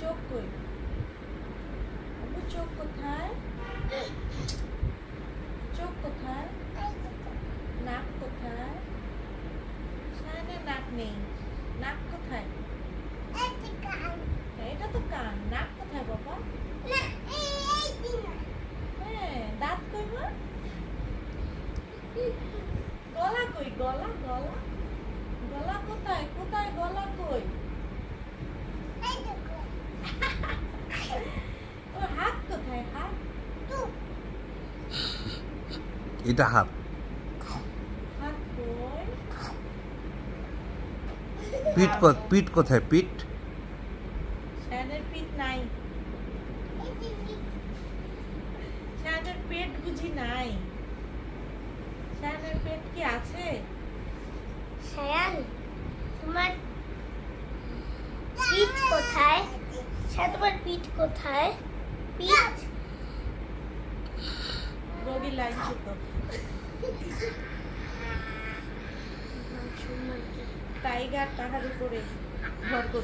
চোখ কই? আব্বু চোখ কোথায়? চোখ কোথায়? নাক কোথায়? শায়নের নাক নেই। নাক কোথায়? এটা তো কান। নাক কোথায় বাবা? হ্যাঁ, দাঁত কই মা? গলা কই? গলা গলা গলা কোথায়? কোথায় গলা কই? ওর হাত কোথায়? হাত এটা হাত। হাত কই? পিঠ কোথায়? পিঠ শায়নের পিঠ নাই। শায়নের পেট বুঝি নাই? শায়নের পেট কি আছে? শায়ান, তোমার পিঠ কোথায়? তোমার পিঠ কোথায়? পিঠ রোগী লাইন তো টাইগার তাহার উপরে ভর করে।